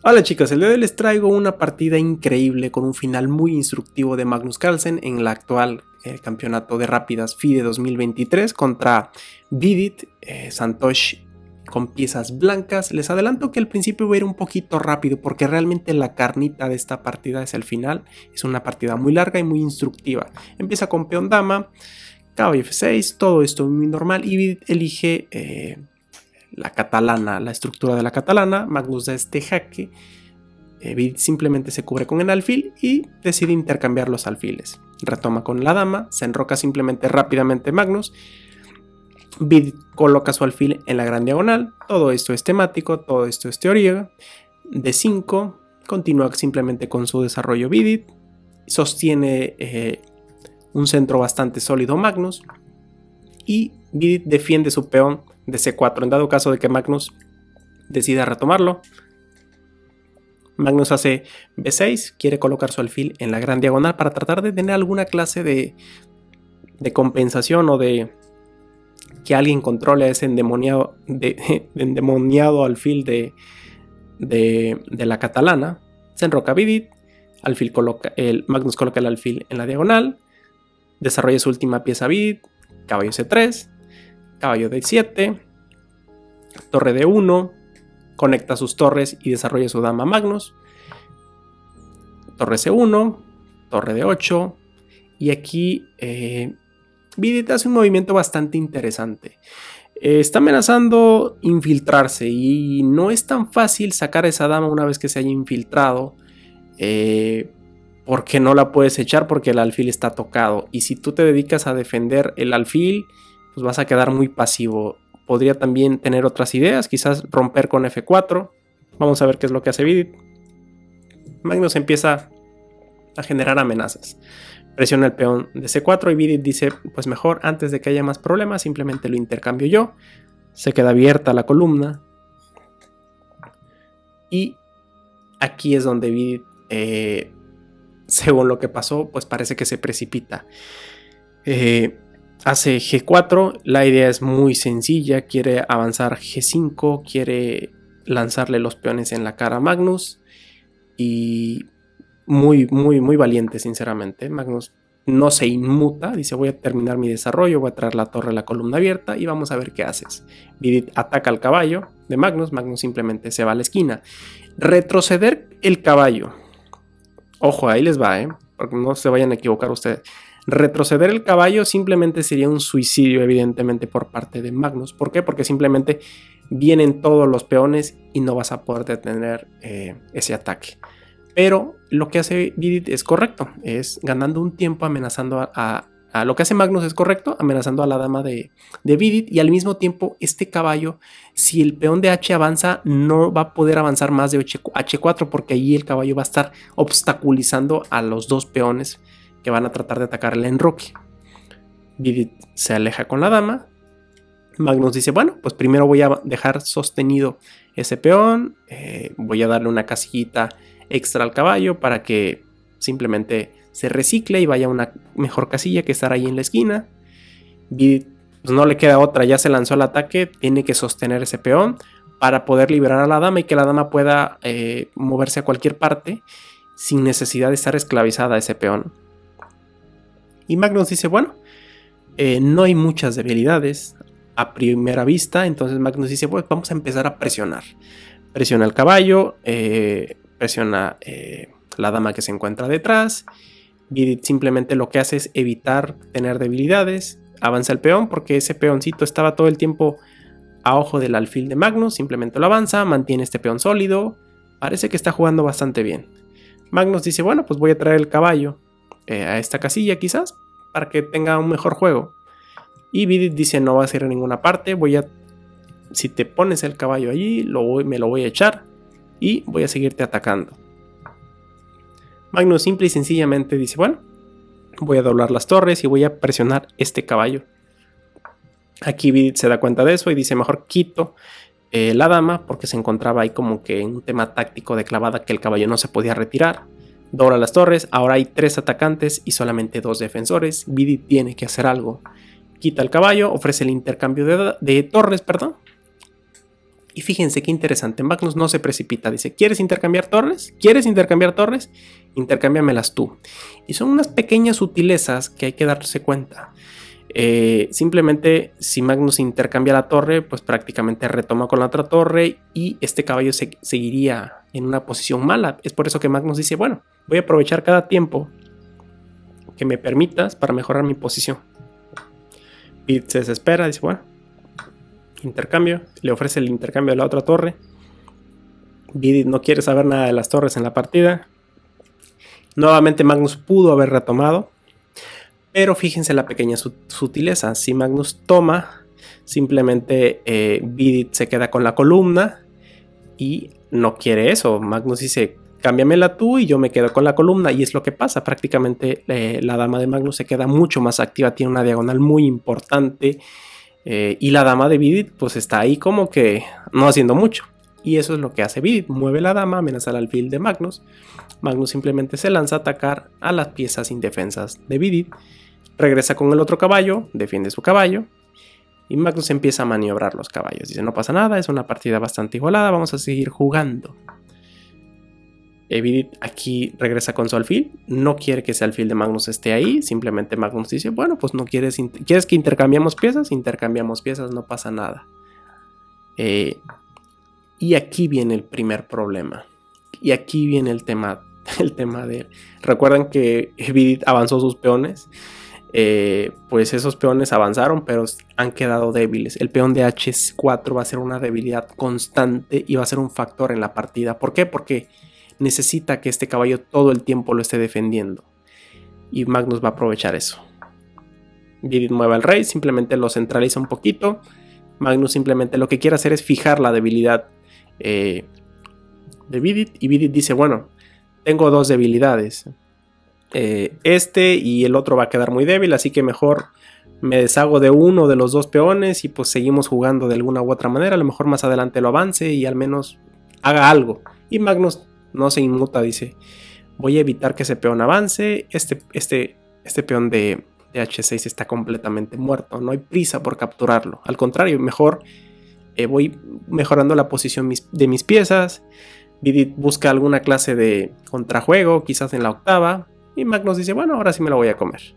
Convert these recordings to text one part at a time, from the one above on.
Hola chicos, el día de hoy les traigo una partida increíble con un final muy instructivo de Magnus Carlsen en la actual campeonato de rápidas FIDE 2023 contra Vidit Santosh con piezas blancas. Les adelanto que al principio va a ir un poquito rápido porque realmente la carnita de esta partida es el final. Es una partida muy larga y muy instructiva. Empieza con peón dama, caballo F6, todo esto muy normal y Vidit elige la catalana, la estructura de la catalana. Magnus da este jaque, Vidit simplemente se cubre con el alfil y decide intercambiar los alfiles. Retoma con la dama, se enroca simplemente rápidamente Magnus. Vidit coloca su alfil en la gran diagonal. Todo esto es temático, todo esto es teoría. D5, continúa simplemente con su desarrollo Vidit. Sostiene un centro bastante sólido Magnus. Y Vidit defiende su peón de C4 en dado caso de que Magnus decida retomarlo. Magnus hace B6, quiere colocar su alfil en la gran diagonal para tratar de tener alguna clase de compensación o de que alguien controle a ese endemoniado, endemoniado alfil de la catalana. Se enroca Vidit, Magnus coloca el alfil en la diagonal, desarrolla su última pieza Vidit, caballo C3, caballo D7, torre D1, conecta sus torres y desarrolla su dama Magnus, torre C1, torre D8, y aquí Vidit hace un movimiento bastante interesante. Está amenazando infiltrarse y no es tan fácil sacar a esa dama una vez que se haya infiltrado, porque no la puedes echar porque el alfil está tocado, y si tú te dedicas a defender el alfil pues vas a quedar muy pasivo. Podría también tener otras ideas, quizás romper con F4. Vamos a ver qué es lo que hace Vidit. Magnus empieza a generar amenazas. Presiona el peón de C4 y Vidit dice, pues mejor antes de que haya más problemas, simplemente lo intercambio yo. Se queda abierta la columna. Y aquí es donde Vidit, según lo que pasó, pues parece que se precipita. Hace G4, la idea es muy sencilla, quiere avanzar G5, quiere lanzarle los peones en la cara a Magnus y muy valiente sinceramente. Magnus no se inmuta, dice voy a terminar mi desarrollo, voy a traer la torre a la columna abierta y vamos a ver qué haces. Vidit ataca al caballo de Magnus, Magnus simplemente se va a la esquina. Retroceder el caballo, ojo ahí les va, porque no se vayan a equivocar ustedes. Retroceder el caballo simplemente sería un suicidio evidentemente por parte de Magnus. ¿Por qué? Porque simplemente vienen todos los peones y no vas a poder detener ese ataque. Pero lo que hace Vidit es correcto, es ganando un tiempo amenazando a lo que hace Magnus es correcto, amenazando a la dama de Vidit, y al mismo tiempo este caballo, si el peón de H avanza, no va a poder avanzar más de H4 porque ahí el caballo va a estar obstaculizando a los dos peones que van a tratar de atacar el enroque. Vidit se aleja con la dama. Magnus dice, bueno, pues primero voy a dejar sostenido ese peón, voy a darle una casillita extra al caballo para que simplemente se recicle y vaya a una mejor casilla que estar ahí en la esquina. Vidit pues no le queda otra, ya se lanzó al ataque, tiene que sostener ese peón para poder liberar a la dama y que la dama pueda moverse a cualquier parte sin necesidad de estar esclavizada a ese peón. Y Magnus dice, bueno, no hay muchas debilidades a primera vista, entonces Magnus dice, pues vamos a empezar a presionar. Presiona el caballo, presiona la dama que se encuentra detrás. Vidit simplemente lo que hace es evitar tener debilidades, avanza el peón porque ese peoncito estaba todo el tiempo a ojo del alfil de Magnus, simplemente lo avanza, mantiene este peón sólido, parece que está jugando bastante bien. Magnus dice, bueno, pues voy a traer el caballo a esta casilla quizás para que tenga un mejor juego. Y Vidit dice, no vas a ir a ninguna parte, si te pones el caballo allí, me lo voy a echar y voy a seguirte atacando. Magnus simple y sencillamente dice, bueno, voy a doblar las torres y voy a presionar este caballo. Aquí Vidit se da cuenta de eso y dice, mejor quito la dama porque se encontraba ahí como que en un tema táctico de clavada que el caballo no se podía retirar. Dobla las torres, ahora hay 3 atacantes y solamente 2 defensores. Vidit tiene que hacer algo. Quita el caballo, ofrece el intercambio de torres, Y fíjense qué interesante, Magnus no se precipita, dice, ¿quieres intercambiar torres? ¿Quieres intercambiar torres? Intercámbiamelas tú. Y son unas pequeñas sutilezas que hay que darse cuenta. Simplemente si Magnus intercambia la torre, pues prácticamente retoma con la otra torre y este caballo seguiría en una posición mala. Es por eso que Magnus dice, bueno, voy a aprovechar cada tiempo que me permitas para mejorar mi posición. Vidit se desespera, dice, bueno, intercambio, le ofrece el intercambio de la otra torre. Vidit no quiere saber nada de las torres en la partida. Nuevamente Magnus pudo haber retomado, pero fíjense la pequeña sutileza. Si Magnus toma, simplemente Vidit se queda con la columna y no quiere eso. Magnus dice, cámbiamela tú y yo me quedo con la columna, y es lo que pasa. Prácticamente la dama de Magnus se queda mucho más activa, tiene una diagonal muy importante. Y la dama de Vidit pues está ahí como que no haciendo mucho. Y eso es lo que hace Vidit. Mueve la dama, amenaza al alfil de Magnus. Magnus simplemente se lanza a atacar a las piezas indefensas de Vidit. Regresa con el otro caballo, defiende su caballo. Y Magnus empieza a maniobrar los caballos. Dice, no pasa nada, es una partida bastante igualada, vamos a seguir jugando. Vidit aquí regresa con su alfil, no quiere que ese alfil de Magnus esté ahí, simplemente Magnus dice, bueno, pues no quieres que intercambiamos piezas, no pasa nada. Y aquí viene el primer problema, y aquí viene el tema de, recuerden que Vidit avanzó sus peones, pues esos peones avanzaron, pero han quedado débiles. El peón de H4 va a ser una debilidad constante y va a ser un factor en la partida. ¿Por qué? Porque necesita que este caballo todo el tiempo lo esté defendiendo. Y Magnus va a aprovechar eso. Vidit mueve al rey, simplemente lo centraliza un poquito. Magnus simplemente lo que quiere hacer es fijar la debilidad de Vidit. Y Vidit dice, bueno, tengo dos debilidades. Este y el otro va a quedar muy débil, así que mejor me deshago de uno de los dos peones y pues seguimos jugando de alguna u otra manera. A lo mejor más adelante lo avance y al menos haga algo. Y Magnus no se inmuta, dice, voy a evitar que ese peón avance. Este peón de H6 está completamente muerto, no hay prisa por capturarlo, al contrario, mejor voy mejorando la posición de mis piezas. Vidit busca alguna clase de contrajuego, quizás en la octava, y Magnus dice, bueno, ahora sí me lo voy a comer.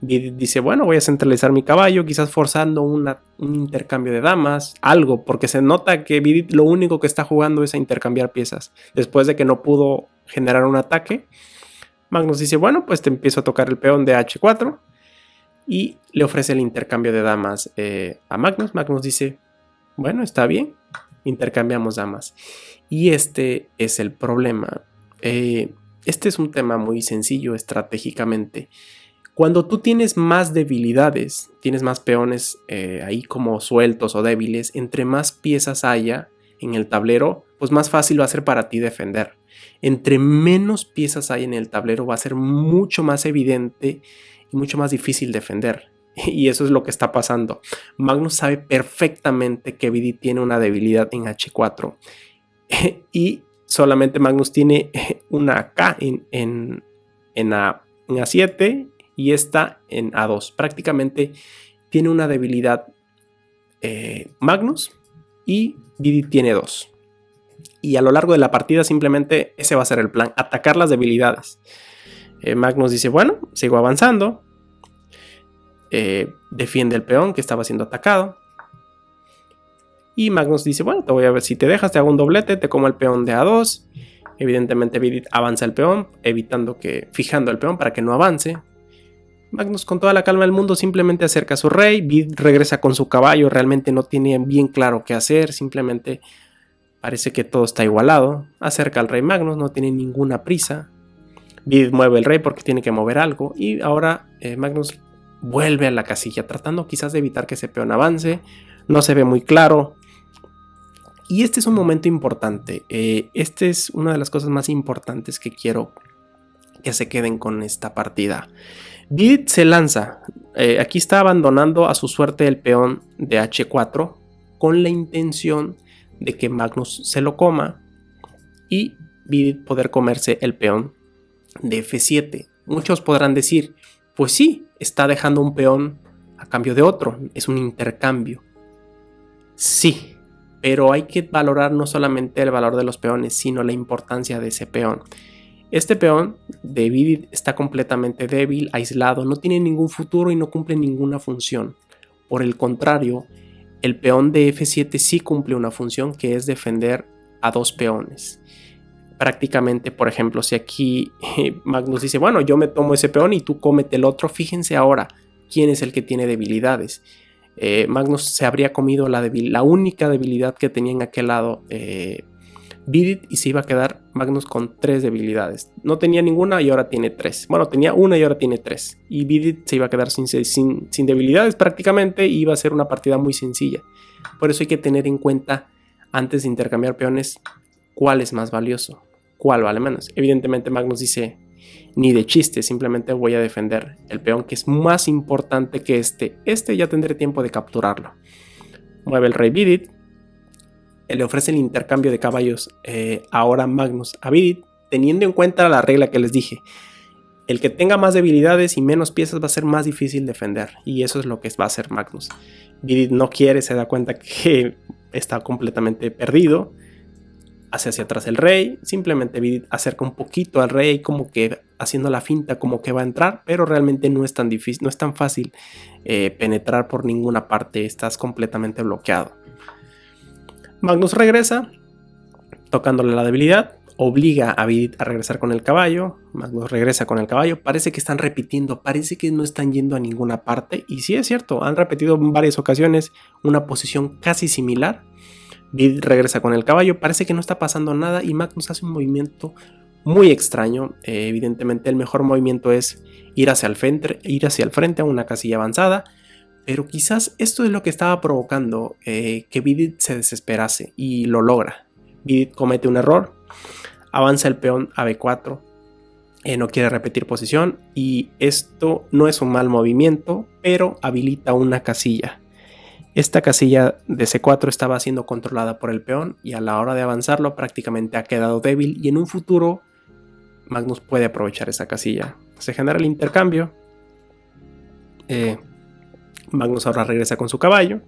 Vidit dice, bueno, voy a centralizar mi caballo, quizás forzando un intercambio de damas, algo, porque se nota que Vidit lo único que está jugando es a intercambiar piezas. Después de que no pudo generar un ataque, Magnus dice, bueno, pues te empiezo a tocar el peón de H4 y le ofrece el intercambio de damas a Magnus. Magnus dice, bueno, está bien, intercambiamos damas. Y este es el problema. Este es un tema muy sencillo estratégicamente. Cuando tú tienes más debilidades, tienes más peones ahí como sueltos o débiles, entre más piezas haya en el tablero, pues más fácil va a ser para ti defender. Entre menos piezas hay en el tablero, va a ser mucho más evidente y mucho más difícil defender. Y eso es lo que está pasando. Magnus sabe perfectamente que Vidit tiene una debilidad en H4. Y solamente Magnus tiene una acá en A7 y esta en A2. Prácticamente tiene una debilidad Magnus y Vidit tiene 2. Y a lo largo de la partida simplemente ese va a ser el plan, atacar las debilidades. Magnus dice, bueno, sigo avanzando. Defiende el peón que estaba siendo atacado. Y Magnus dice, bueno, te voy a ver, si te dejas te hago un doblete, te como el peón de A2. Evidentemente Vidit avanza el peón, fijando el peón para que no avance. Magnus con toda la calma del mundo simplemente acerca a su rey. Vidit regresa con su caballo, realmente no tiene bien claro qué hacer, simplemente parece que todo está igualado. Acerca al rey Magnus, no tiene ninguna prisa. Vidit mueve el rey porque tiene que mover algo. Y ahora Magnus vuelve a la casilla, tratando quizás de evitar que ese peón avance. No se ve muy claro. Y este es un momento importante. Este es una de las cosas más importantes que quiero que se queden con esta partida. Vidit se lanza. Aquí está abandonando a su suerte el peón de H4 con la intención de que Magnus se lo coma y Vidit poder comerse el peón de F7. Muchos podrán decir, pues sí, está dejando un peón a cambio de otro, es un intercambio. Sí, pero hay que valorar no solamente el valor de los peones, sino la importancia de ese peón. Este peón de Vidit está completamente débil, aislado, no tiene ningún futuro y no cumple ninguna función. Por el contrario, el peón de F7 sí cumple una función, que es defender a dos peones. Prácticamente, por ejemplo, si aquí Magnus dice, bueno, yo me tomo ese peón y tú cómete el otro, fíjense ahora quién es el que tiene debilidades. Magnus se habría comido la única debilidad que tenía en aquel lado Vidit, y se iba a quedar Magnus con 3 debilidades. No tenía ninguna y ahora tiene 3. Bueno, tenía una y ahora tiene 3. Y Vidit se iba a quedar sin debilidades prácticamente, y iba a ser una partida muy sencilla. Por eso hay que tener en cuenta, antes de intercambiar peones, cuál es más valioso, cuál vale menos. Evidentemente Magnus dice, ni de chiste, simplemente voy a defender el peón que es más importante que este. Este ya tendré tiempo de capturarlo. Mueve el rey Vidit. Le ofrece el intercambio de caballos ahora Magnus a Vidit, teniendo en cuenta la regla que les dije. El que tenga más debilidades y menos piezas va a ser más difícil defender, y eso es lo que va a hacer Magnus. Vidit no quiere, se da cuenta que está completamente perdido. Hace hacia atrás el rey, simplemente Vidit acerca un poquito al rey, como que haciendo la finta como que va a entrar, pero realmente no es tan difícil, no es tan fácil penetrar por ninguna parte, estás completamente bloqueado. Magnus regresa, tocándole la debilidad, obliga a Vidit a regresar con el caballo. Magnus regresa con el caballo, parece que están repitiendo, parece que no están yendo a ninguna parte, y sí es cierto, han repetido en varias ocasiones una posición casi similar. Vidit regresa con el caballo, parece que no está pasando nada, y Magnus hace un movimiento muy extraño. Evidentemente el mejor movimiento es ir hacia el frente a una casilla avanzada, pero quizás esto es lo que estaba provocando que Vidit se desesperase, y lo logra. Vidit comete un error, avanza el peón a B4, no quiere repetir posición, y esto no es un mal movimiento, pero habilita una casilla. Esta casilla de C4 estaba siendo controlada por el peón, y a la hora de avanzarlo prácticamente ha quedado débil, y en un futuro Magnus puede aprovechar esa casilla. Se genera el intercambio. Magnus ahora regresa con su caballo.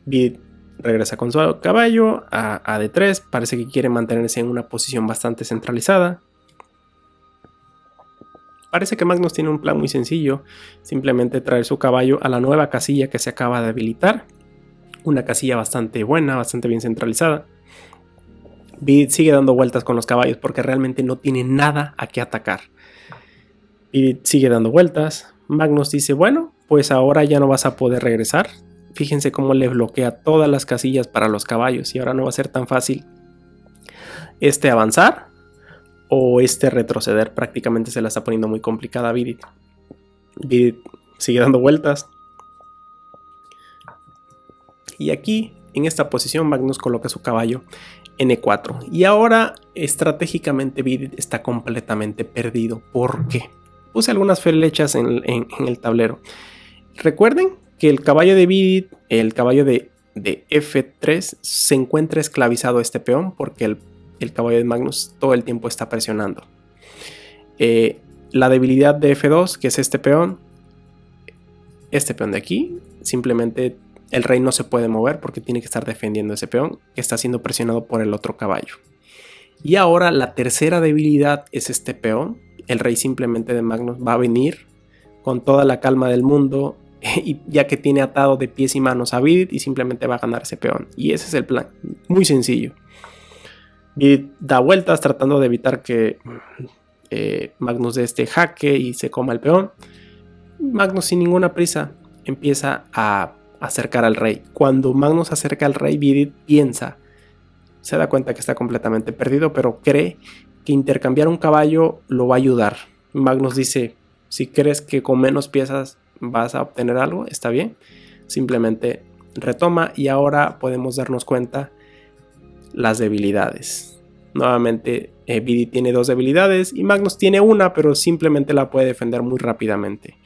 Vidit regresa con su caballo a D3. Parece que quiere mantenerse en una posición bastante centralizada. Parece que Magnus tiene un plan muy sencillo. Simplemente traer su caballo a la nueva casilla que se acaba de habilitar. Una casilla bastante buena, bastante bien centralizada. Vidit sigue dando vueltas con los caballos porque realmente no tiene nada a qué atacar. Vidit sigue dando vueltas. Magnus dice, bueno, pues ahora ya no vas a poder regresar. Fíjense cómo le bloquea todas las casillas para los caballos, y ahora no va a ser tan fácil avanzar o retroceder. Prácticamente se la está poniendo muy complicada a Vidit. Vidit sigue dando vueltas. Y aquí, en esta posición, Magnus coloca su caballo en E4. Y ahora, estratégicamente, Vidit está completamente perdido. ¿Por qué? Puse algunas flechas en el tablero. Recuerden que el caballo de Vidit, el caballo de F3, se encuentra esclavizado a este peón porque el caballo de Magnus todo el tiempo está presionando. La debilidad de F2, que es este peón de aquí, simplemente el rey no se puede mover porque tiene que estar defendiendo ese peón que está siendo presionado por el otro caballo. Y ahora la tercera debilidad es este peón. El rey simplemente de Magnus va a venir con toda la calma del mundo, y ya que tiene atado de pies y manos a Vidit, y simplemente va a ganar ese peón. Y ese es el plan, muy sencillo. Vidit da vueltas tratando de evitar que Magnus dé este jaque y se coma el peón. Magnus sin ninguna prisa empieza a acercar al rey. Cuando Magnus acerca al rey, Vidit se da cuenta que está completamente perdido, pero cree que intercambiar un caballo lo va a ayudar. Magnus dice, si crees que con menos piezas vas a obtener algo, está bien. Simplemente retoma, y ahora podemos darnos cuenta las debilidades. Nuevamente Vidit tiene 2 debilidades y Magnus tiene una, pero simplemente la puede defender muy rápidamente.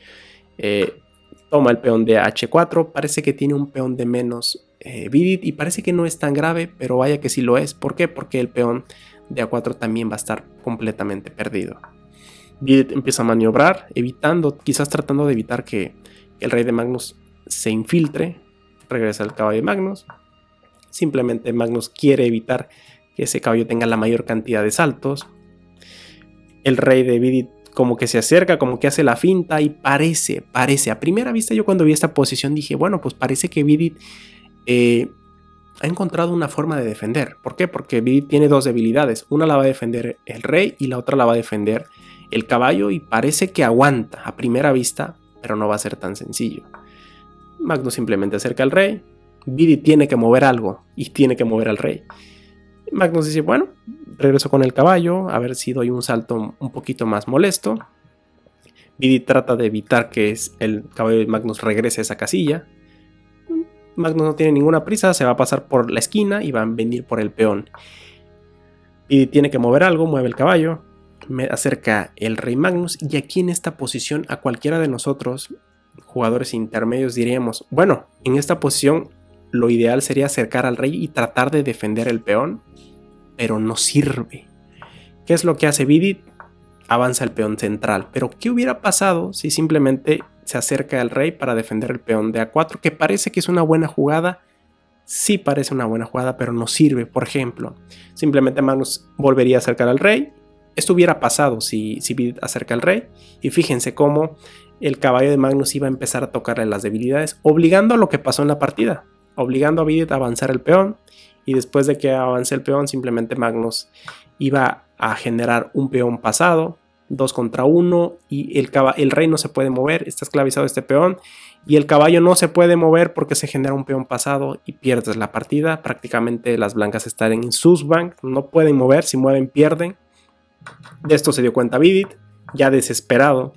Toma el peón de H4, parece que tiene un peón de menos Vidit, y parece que no es tan grave, pero vaya que sí lo es. ¿Por qué? Porque el peón de A4 también va a estar completamente perdido. Vidit empieza a maniobrar, quizás tratando de evitar que el rey de Magnus se infiltre. Regresa el caballo de Magnus. Simplemente Magnus quiere evitar que ese caballo tenga la mayor cantidad de saltos. El rey de Vidit como que se acerca, como que hace la finta y parece, a primera vista yo cuando vi esta posición dije, bueno, pues parece que Vidit ha encontrado una forma de defender. ¿Por qué? Porque Vidit tiene dos debilidades. Una la va a defender el rey y la otra la va a defender el caballo y parece que aguanta a primera vista, pero no va a ser tan sencillo. Magnus simplemente acerca al rey. Vidit tiene que mover algo y tiene que mover al rey. Magnus dice, bueno, regreso con el caballo, a ver si doy un salto un poquito más molesto. Vidit trata de evitar que el caballo de Magnus regrese a esa casilla. Magnus no tiene ninguna prisa, se va a pasar por la esquina y va a venir por el peón. Vidit tiene que mover algo, mueve el caballo, me acerca el rey Magnus, y aquí en esta posición a cualquiera de nosotros, jugadores intermedios, diríamos, bueno, en esta posición lo ideal sería acercar al rey y tratar de defender el peón, pero no sirve. ¿Qué es lo que hace Vidit? Avanza el peón central. Pero ¿qué hubiera pasado si simplemente se acerca al rey para defender el peón de A4? Que parece que es una buena jugada. Sí parece una buena jugada, pero no sirve. Por ejemplo, simplemente Magnus volvería a acercar al rey. Esto hubiera pasado si Vidit acerca al rey. Y fíjense cómo el caballo de Magnus iba a empezar a tocarle las debilidades, obligando a lo que pasó en la partida. Obligando a Vidit a avanzar el peón. Y después de que avance el peón, simplemente Magnus iba a generar un peón pasado, 2 contra 1, y el rey no se puede mover, está esclavizado este peón, y el caballo no se puede mover porque se genera un peón pasado y pierdes la partida. Prácticamente las blancas están en Susbank, no pueden mover, si mueven pierden. De esto se dio cuenta Vidit, ya desesperado.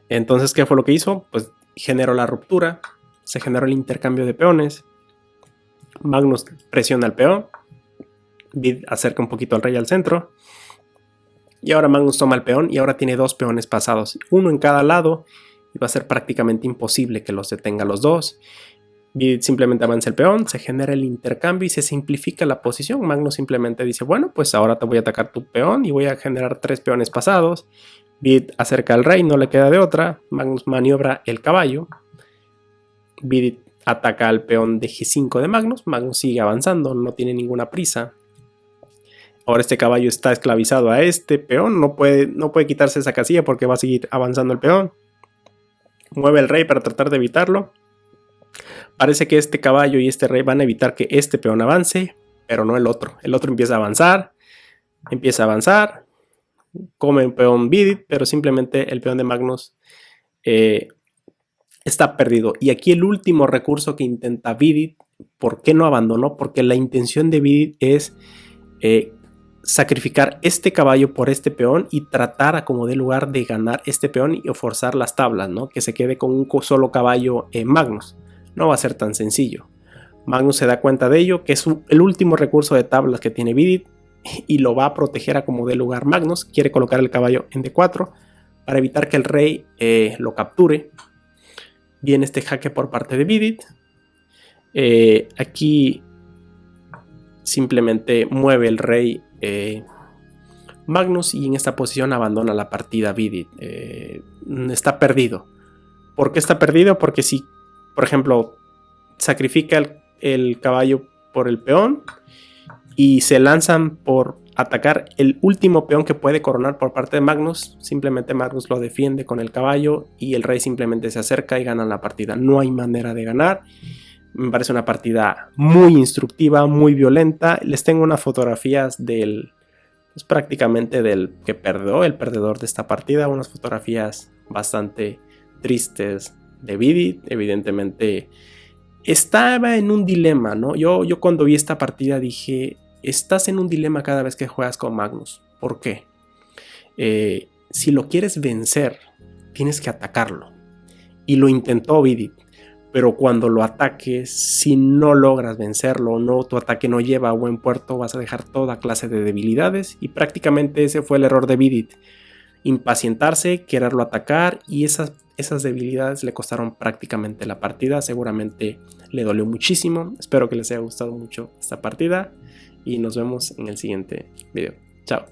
Entonces, ¿qué fue lo que hizo? Pues generó la ruptura, se generó el intercambio de peones. Magnus presiona al peón, Vidit acerca un poquito al rey al centro, y ahora Magnus toma el peón y ahora tiene 2 peones pasados, uno en cada lado, y va a ser prácticamente imposible que los detenga los dos. Vidit simplemente avanza el peón, se genera el intercambio y se simplifica la posición. Magnus simplemente dice, bueno, pues ahora te voy a atacar tu peón y voy a generar 3 peones pasados. Vidit acerca al rey, no le queda de otra. Magnus maniobra el caballo. Vidit ataca al peón de G5 de Magnus. Magnus sigue avanzando, no tiene ninguna prisa. Ahora este caballo está esclavizado a este peón. No puede quitarse esa casilla porque va a seguir avanzando el peón. Mueve el rey para tratar de evitarlo. Parece que este caballo y este rey van a evitar que este peón avance, pero no el otro. El otro empieza a avanzar. Come un peón Vidit, pero simplemente el peón de Magnus está perdido. Y aquí el último recurso que intenta Vidit, ¿por qué no abandonó? Porque la intención de Vidit es sacrificar este caballo por este peón y tratar a como dé lugar de ganar este peón y forzar las tablas, ¿no? Que se quede con un solo caballo Magnus. No va a ser tan sencillo. Magnus se da cuenta de ello, que es el último recurso de tablas que tiene Vidit, y lo va a proteger a como dé lugar Magnus. Quiere colocar el caballo en D4 para evitar que el rey lo capture. Viene este jaque por parte de Vidit. Aquí simplemente mueve el rey Magnus y en esta posición abandona la partida Vidit. Está perdido. ¿Por qué está perdido? Porque si, por ejemplo, sacrifica el caballo por el peón y se lanzan por atacar el último peón que puede coronar por parte de Magnus, simplemente Magnus lo defiende con el caballo y el rey simplemente se acerca y gana la partida. No hay manera de ganar. Me parece una partida muy instructiva, muy violenta. Les tengo unas fotografías pues prácticamente del que perdió, el perdedor de esta partida. Unas fotografías bastante tristes de Vidit. Evidentemente estaba en un dilema, ¿no? Yo cuando vi esta partida dije, estás en un dilema cada vez que juegas con Magnus. ¿Por qué? Si lo quieres vencer, tienes que atacarlo. Y lo intentó Vidit. Pero cuando lo ataques, si no logras vencerlo, tu ataque no lleva a buen puerto, vas a dejar toda clase de debilidades. Y prácticamente ese fue el error de Vidit. Impacientarse, quererlo atacar, y esas debilidades le costaron prácticamente la partida. Seguramente le dolió muchísimo. Espero que les haya gustado mucho esta partida y nos vemos en el siguiente video. Chao.